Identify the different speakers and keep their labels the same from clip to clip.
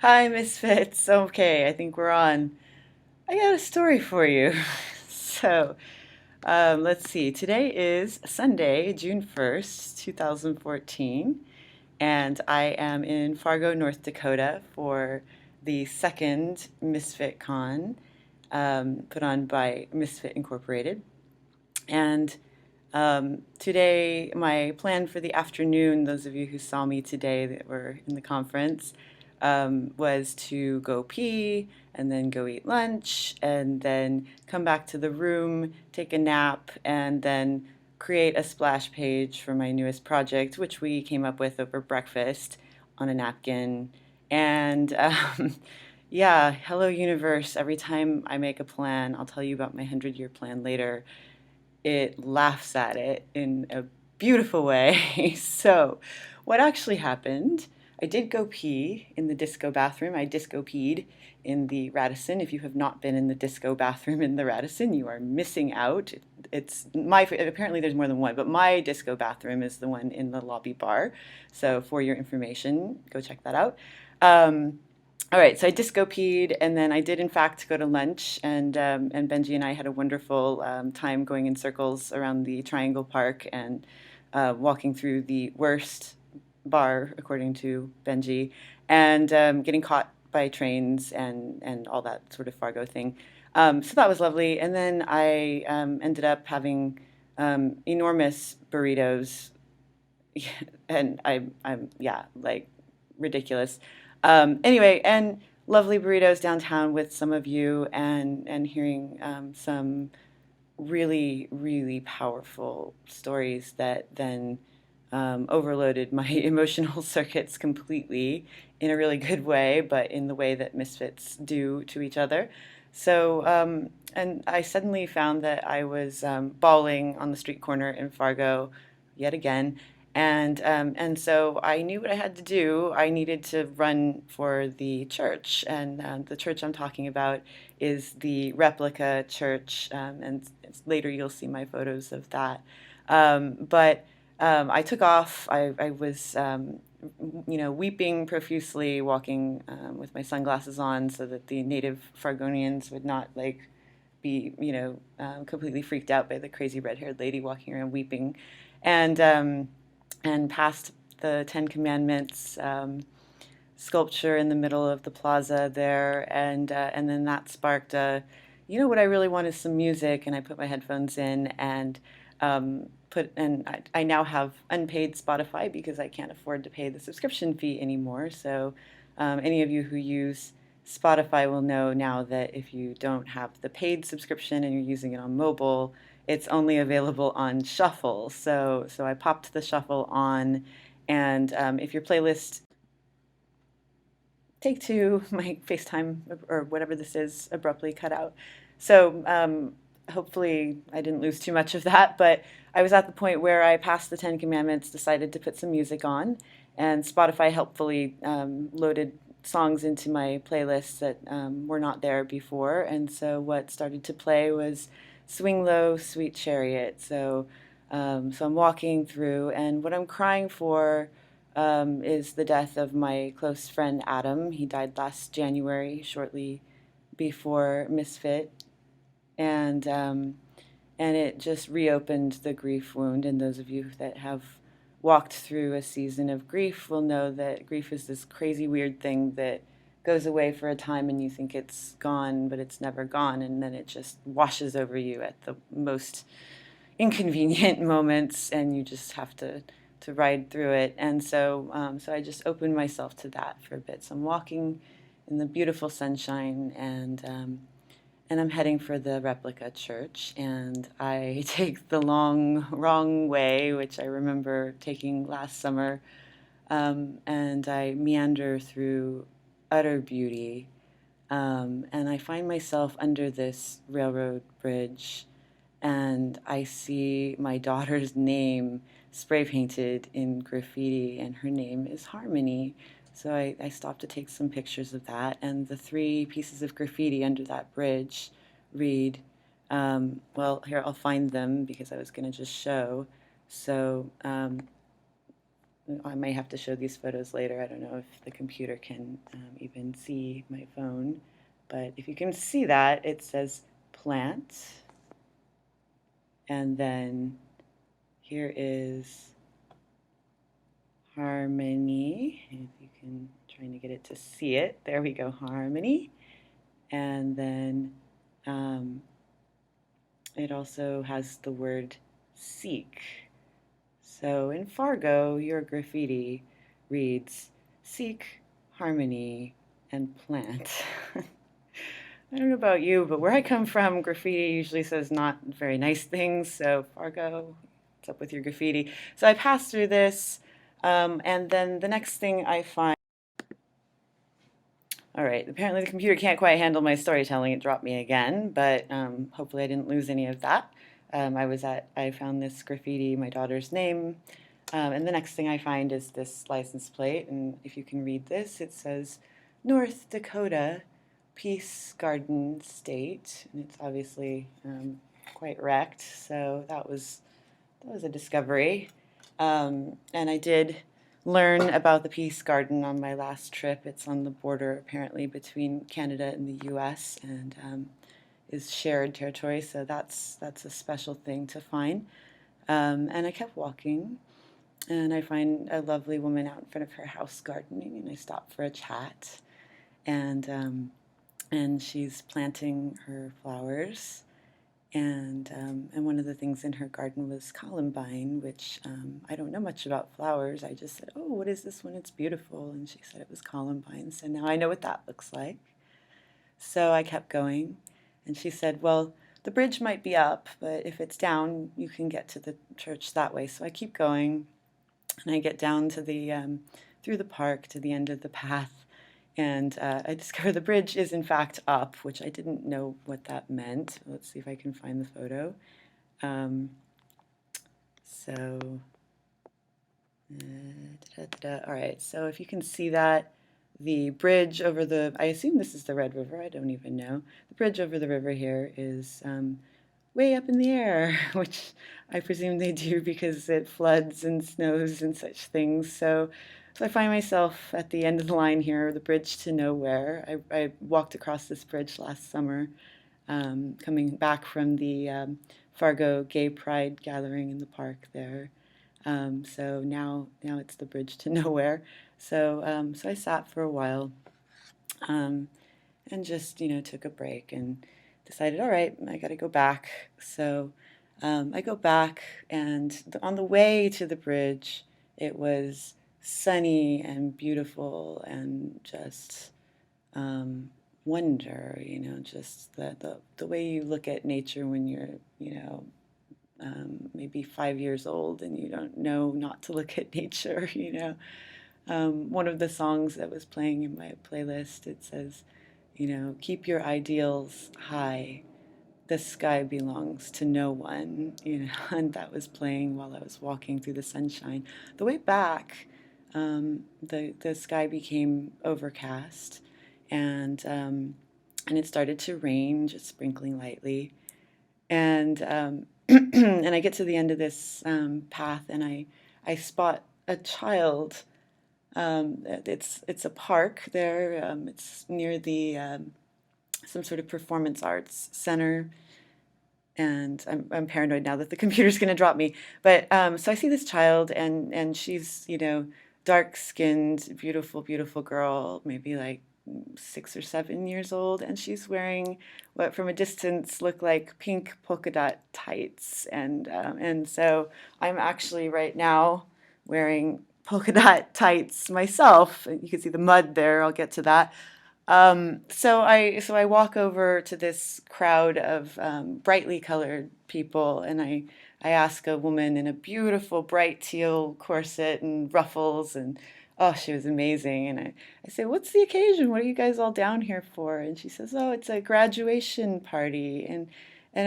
Speaker 1: Hi, Misfits. Okay, I think we're on. I got a story for you. So, let's see. Today is Sunday, June 1st, 2014, and I am in Fargo, North Dakota for the second Misfit Con put on by Misfit Incorporated. And today, my plan for the afternoon, those of you who saw me today that were in the conference, was to go pee and then go eat lunch and then come back to the room, take a nap, and then create a splash page for my newest project, which we came up with over breakfast on a napkin. And yeah, hello, universe. Every time I make a plan, I'll tell you about my 100-year plan later, it laughs at it in a beautiful way. So, what actually happened? I did go pee in the disco bathroom. I disco peed in the Radisson. If you have not been in the disco bathroom in the Radisson, you are missing out. It's my apparently there's more than one, but my disco bathroom is the one in the lobby bar. So, for your information, go check that out. Um, all right, so I disco peed, and then I did in fact go to lunch, and Benji and I had a wonderful time going in circles around the Triangle Park and walking through the worst bar, according to Benji, and getting caught by trains and all that sort of Fargo thing. So that was lovely, and then I ended up having enormous burritos, and I'm yeah, like ridiculous. Anyway, and lovely burritos downtown with some of you, and hearing some really powerful stories that then overloaded my emotional circuits completely in a really good way, but in the way that misfits do to each other. So, and I suddenly found that I was bawling on the street corner in Fargo yet again. And so I knew what I had to do. I needed to run for the church, and the church I'm talking about is the replica church, and later you'll see my photos of that. But I took off. I was, weeping profusely, walking with my sunglasses on, so that the native Fargonians would not be, completely freaked out by the crazy red-haired lady walking around weeping, and um, and past the Ten Commandments sculpture in the middle of the plaza there, and then that sparked what I really want is some music, and I put my headphones in and I now have unpaid Spotify because I can't afford to pay the subscription fee anymore. So any of you who use Spotify will know now that if you don't have the paid subscription and you're using it on mobile, it's only available on Shuffle. So I popped the Shuffle on, and if your playlist take two, my FaceTime or whatever this is abruptly cut out. So hopefully I didn't lose too much of that, but I was at the point where I passed the Ten Commandments, decided to put some music on, and Spotify helpfully loaded songs into my playlists that were not there before. And so what started to play was Swing Low, Sweet Chariot. So I'm walking through, and what I'm crying for is the death of my close friend Adam. He died last January, shortly before Misfit, and and it just reopened the grief wound. And those of you that have walked through a season of grief will know that grief is this crazy, weird thing that goes away for a time and you think it's gone, but it's never gone, and then it just washes over you at the most inconvenient moments, and you just have to ride through it. And so I just opened myself to that for a bit. So I'm walking in the beautiful sunshine, and I'm heading for the replica church, and I take the long wrong way, which I remember taking last summer, and I meander through utter beauty, and I find myself under this railroad bridge, and I see my daughter's name spray painted in graffiti, and her name is Harmony. So I stopped to take some pictures of that, and the three pieces of graffiti under that bridge read, well, here, I'll find them because I was going to just show. So I may have to show these photos later. I don't know if the computer can even see my phone. But if you can see that, it says plant. And then here is harmony. If you can, trying to get it to see it. There we go, harmony. And then it also has the word seek. So in Fargo, your graffiti reads seek, harmony, and plant. I don't know about you, but where I come from, graffiti usually says not very nice things. So Fargo, what's up with your graffiti? So I pass through this, and then the next thing I find. All right, apparently the computer can't quite handle my storytelling. It dropped me again, but hopefully I didn't lose any of that. I found this graffiti, my daughter's name, and the next thing I find is this license plate, and if you can read this, it says North Dakota Peace Garden State, and it's obviously quite wrecked, so that was a discovery. And I did learn about the Peace Garden on my last trip. It's on the border, apparently, between Canada and the U.S. and is shared territory, so that's a special thing to find. And I kept walking, and I find a lovely woman out in front of her house gardening, and I stop for a chat, and she's planting her flowers. And one of the things in her garden was columbine, which I don't know much about flowers. I just said, "Oh, what is this one? It's beautiful." And she said it was columbine. So now I know what that looks like. So I kept going, and she said, "Well, the bridge might be up, but if it's down, you can get to the church that way." So I keep going, and I get down to the through the park to the end of the path, and I discover the bridge is in fact up, which I didn't know what that meant. Let's see if I can find the photo. Um, so, all right, so if you can see that, the bridge over the, I assume this is the Red River, I don't even know. The bridge over the river here is way up in the air, which I presume they do because it floods and snows and such things. So I find myself at the end of the line here, the bridge to nowhere. I walked across this bridge last summer, coming back from the Fargo Gay Pride gathering in the park there. So now it's the bridge to nowhere. So I sat for a while, and just took a break and decided, all right, I got to go back. So I go back, and on the way to the bridge, it was sunny and beautiful and just wonder, just the way you look at nature when you're, maybe 5 years old and you don't know not to look at nature, One of the songs that was playing in my playlist, it says, keep your ideals high. The sky belongs to no one, and that was playing while I was walking through the sunshine. The way back, the sky became overcast, and it started to rain, just sprinkling lightly. And and I get to the end of this path, and I spot a child. It's a park there. It's near the some sort of performance arts center, and I'm paranoid now that the computer's going to drop me. But so I see this child, and she's dark skinned, beautiful, beautiful girl, maybe like 6 or 7 years old, and she's wearing what from a distance look like pink polka dot tights, and so I'm actually right now wearing polka dot tights myself. You can see the mud there. I'll get to that. So I walk over to this crowd of brightly colored people, and I ask a woman in a beautiful bright teal corset and ruffles, and oh, she was amazing. And I say, "What's the occasion? What are you guys all down here for?" And she says, "Oh, it's a graduation party." And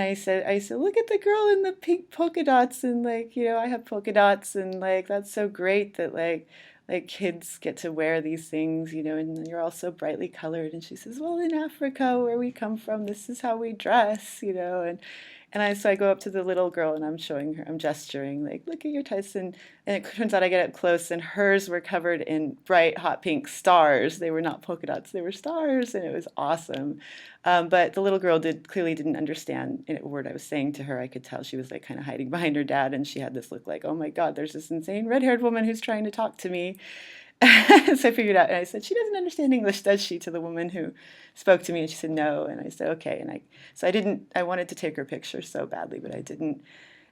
Speaker 1: I said, "Look at the girl in the pink polka dots, and like, I have polka dots, and like that's so great that like kids get to wear these things, and you're all so brightly colored." And she says, "Well, in Africa, where we come from, this is how we dress," So I go up to the little girl and I'm showing her, I'm gesturing, like, look at your Tyson. And it turns out I get up close and hers were covered in bright hot pink stars. They were not polka dots, they were stars, and it was awesome. But the little girl clearly didn't understand a word I was saying to her. I could tell she was like kind of hiding behind her dad, and she had this look like, oh my God, there's this insane red-haired woman who's trying to talk to me. So I figured out, and I said, she doesn't understand English, does she? To the woman who spoke to me, and she said no. And I said, okay. So I didn't. I wanted to take her picture so badly, but I didn't.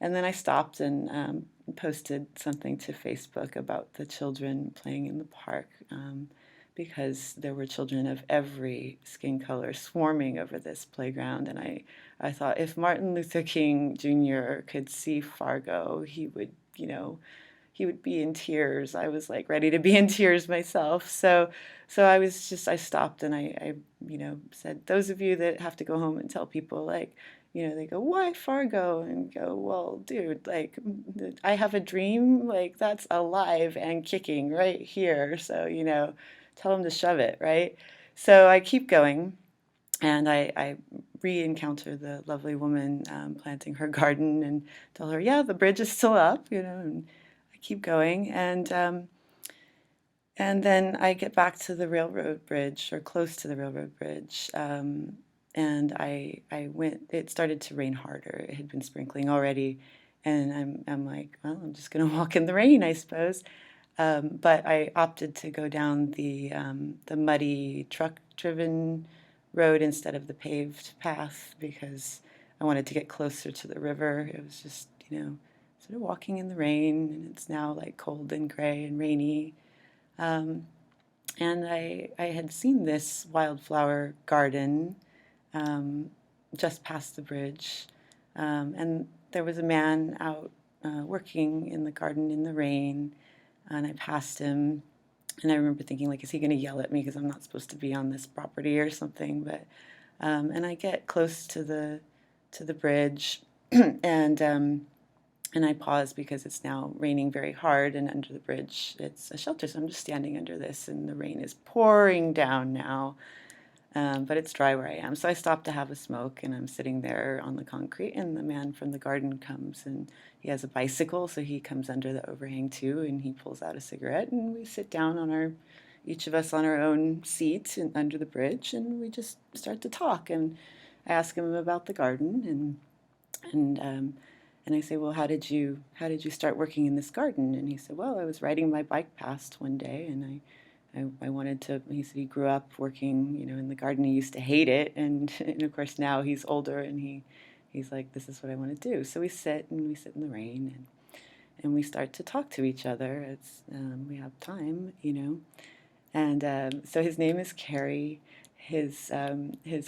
Speaker 1: And then I stopped and posted something to Facebook about the children playing in the park, because there were children of every skin color swarming over this playground. And I thought if Martin Luther King Jr. could see Fargo, he would, he would be in tears. I was like ready to be in tears myself. So I stopped and I said, those of you that have to go home and tell people, like, they go, why Fargo? And go, well, dude, like, I have a dream, like, that's alive and kicking right here. So, tell them to shove it, right? So I keep going, and I re-encounter the lovely woman planting her garden and tell her, yeah, the bridge is still up, and I keep going. And then I get back to the railroad bridge, or close to the railroad bridge. And I went, it started to rain harder. It had been sprinkling already. And I'm like, well, I'm just going to walk in the rain, I suppose. But I opted to go down the muddy, truck-driven road instead of the paved path because I wanted to get closer to the river. It was just, sort of walking in the rain, and it's now like cold and gray and rainy. Um, and I had seen this wildflower garden um, just past the bridge. And there was a man out working in the garden in the rain, and I passed him. And I remember thinking, like, is he going to yell at me because I'm not supposed to be on this property or something? But and I get close to the bridge, and and I pause because it's now raining very hard, and under the bridge it's a shelter. So I'm just standing under this, and the rain is pouring down now, but it's dry where I am. So I stop to have a smoke, and I'm sitting there on the concrete, and the man from the garden comes, and he has a bicycle, so he comes under the overhang too, and he pulls out a cigarette, and we sit down each of us on our own seat under the bridge, and we just start to talk. And I ask him about the garden, and I say, well, how did you start working in this garden? And he said, well, I was riding my bike past one day, and I wanted to. He said he grew up working, in the garden. He used to hate it, and of course now he's older, and he's like, this is what I want to do. So we sit in the rain, and we start to talk to each other as we have time. And so his name is Cary. His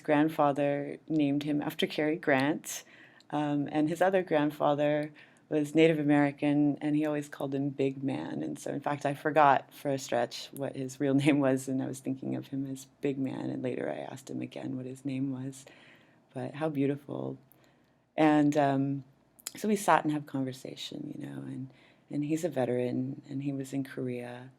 Speaker 1: grandfather named him after Cary Grant, and his other grandfather was Native American, and he always called him Big Man. And so, in fact, I forgot for a stretch what his real name was, and I was thinking of him as Big Man. And later I asked him again what his name was. But how beautiful. And so we sat and have conversation, and he's a veteran, and he was in Korea.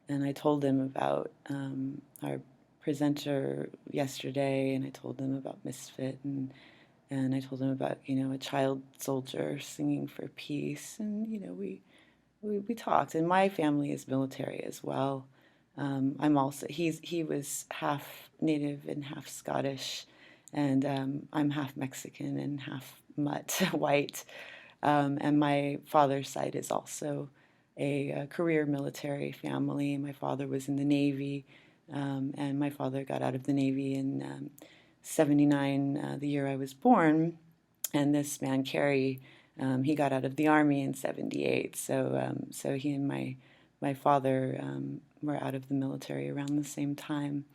Speaker 1: And I told him about our presenter yesterday, and I told him about Misfit, and I told him about, a child soldier singing for peace. And, we talked. And my family is military as well. He was half Native and half Scottish, and I'm half Mexican and half mutt, white. And my father's side is also a career military family. My father was in the Navy, and my father got out of the Navy in 79, the year I was born. And this man, Cary, he got out of the Army in 78. So he and my father were out of the military around the same time.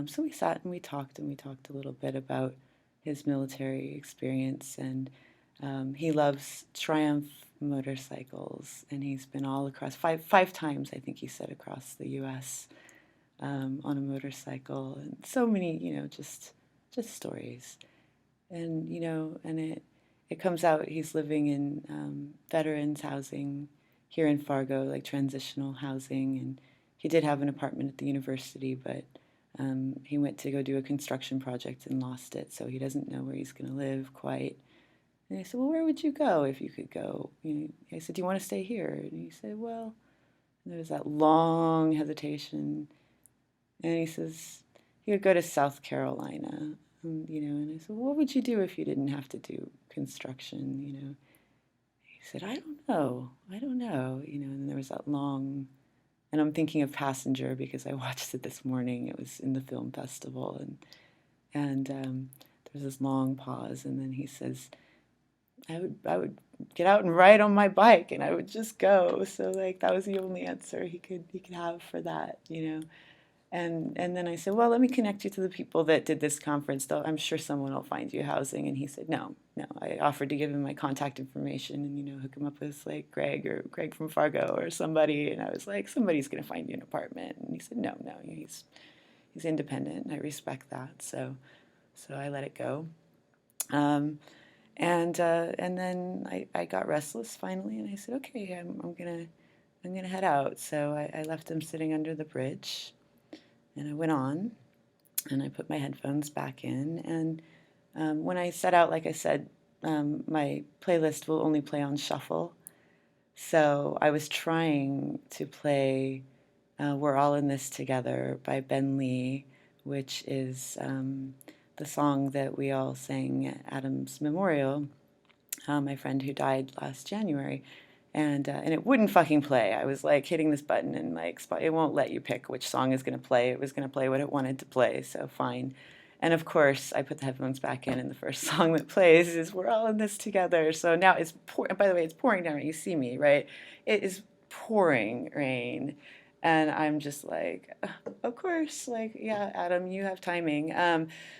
Speaker 1: So we sat and we talked a little bit about his military experience. And he loves Triumph motorcycles, and he's been all across five times, I think he said, across the U.S. On a motorcycle, and so many, just stories. And and it comes out he's living in veterans housing here in Fargo, like transitional housing, and he did have an apartment at the university, but he went to go do a construction project and lost it, so he doesn't know where he's going to live quite. And I said, well, where would you go if you could go? I said, do you want to stay here? And he said, well, and there was that long hesitation. And he says, he would go to South Carolina. And I said, what would you do if you didn't have to do construction? He said, I don't know, and there was that long, and I'm thinking of Passenger because I watched it this morning. It was in the film festival, and there's this long pause, and then he says, I would get out and ride on my bike, and I would just go. So like that was the only answer he could have for that. And then I said, well, let me connect you to the people that did this conference, though I'm sure someone will find you housing. And he said, no, no. I offered to give him my contact information and, hook him up with like Greg from Fargo or somebody. And I was like, somebody's going to find you an apartment. And he said, no, no, he's independent. And I respect that. So I let it go. And then I got restless finally, and I said, okay, I'm gonna head out. So I left him sitting under the bridge. And I went on and I put my headphones back in. And when I set out, like I said, my playlist will only play on shuffle. So I was trying to play We're All in This Together by Ben Lee, which is the song that we all sang at Adam's memorial, my friend who died last January. And it wouldn't fucking play. I was like hitting this button and like it won't let you pick which song is going to play. It was going to play what it wanted to play, so fine. And of course, I put the headphones back in, and the first song that plays is "We're All in This Together." So now it's by the way, it's pouring down. You see me, right? It is pouring rain, and I'm just like, of course, like yeah, Adam, you have timing.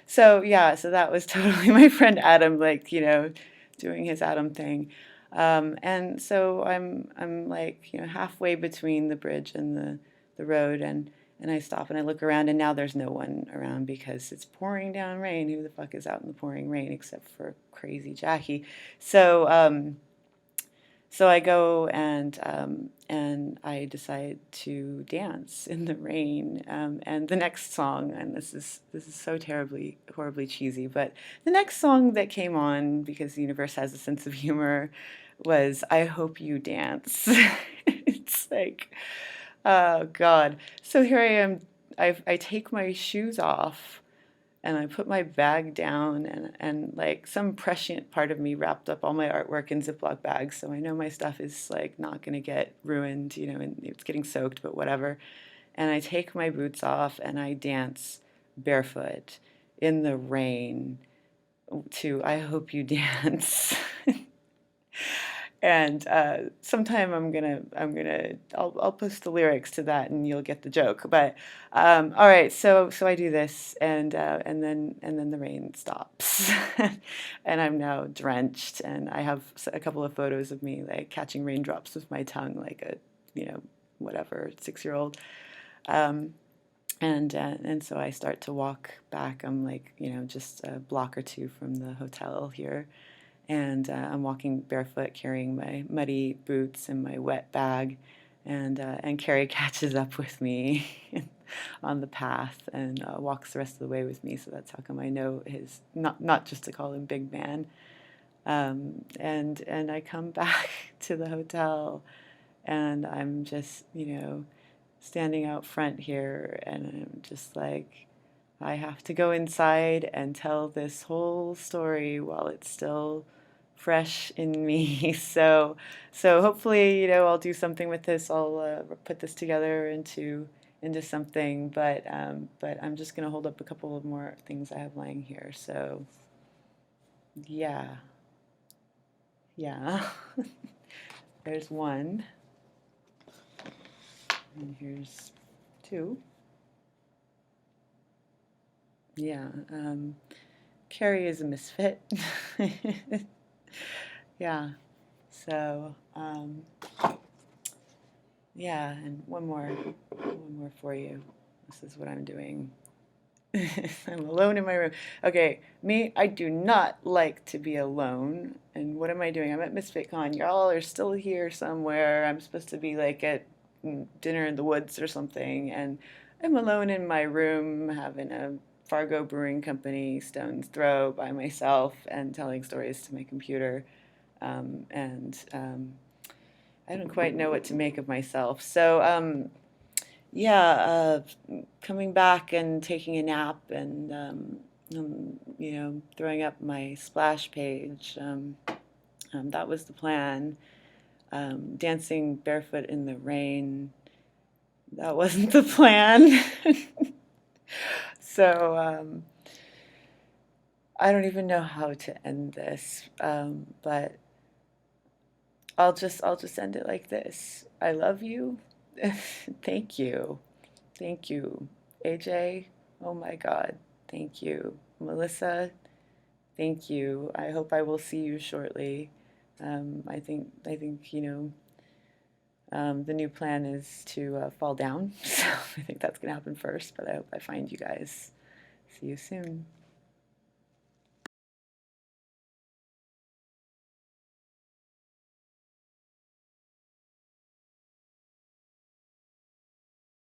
Speaker 1: So yeah, so that was totally my friend Adam, like doing his Adam thing. And so I'm like halfway between the bridge and the road, and I stop and I look around, and now there's no one around because it's pouring down rain. Who the fuck is out in the pouring rain except for crazy Jackie? So I go and I decide to dance in the rain. And the next song, and this is so terribly horribly cheesy, but the next song that came on, because the universe has a sense of humor, was "I Hope You Dance." It's like, oh God. So here I am. I take my shoes off and I put my bag down, and like some prescient part of me wrapped up all my artwork in Ziploc bags, so I know my stuff is like not gonna get ruined, and it's getting soaked, but whatever. And I take my boots off and I dance barefoot in the rain to "I Hope You Dance." And sometime I'll post the lyrics to that and you'll get the joke. But all right, so I do this, and then the rain stops, and I'm now drenched, and I have a couple of photos of me like catching raindrops with my tongue like a whatever 6-year-old. Um, and so I start to walk back. I'm like just a block or two from the hotel here, and I'm walking barefoot, carrying my muddy boots and my wet bag, and Carrie catches up with me on the path and walks the rest of the way with me. So that's how come I know his not just to call him Big Man. And I come back to the hotel, and I'm just standing out front here, and I'm just like, I have to go inside and tell this whole story while it's still fresh in me. So hopefully, I'll do something with this. I'll put this together into something. But I'm just gonna hold up a couple of more things I have lying here. So yeah, yeah. There's one, and here's two. Yeah. Carrie is a misfit. Yeah. So, yeah, and one more for you. This is what I'm doing. I'm alone in my room. Okay, me, I do not like to be alone. And what am I doing? I'm at MisfitCon. Y'all are still here somewhere. I'm supposed to be like at dinner in the woods or something. And I'm alone in my room having a Fargo Brewing Company, stone's throw by myself and telling stories to my computer. And I don't quite know what to make of myself. So, yeah, coming back and taking a nap and, throwing up my splash page. That was the plan. Dancing barefoot in the rain. That wasn't the plan. So, I don't even know how to end this, but I'll just end it like this. I love you. Thank you. Thank you. AJ, oh my God. Thank you. Melissa, thank you. I hope I will see you shortly. I think the new plan is to fall down. So I think that's gonna happen first, but I hope I find you guys. See you soon.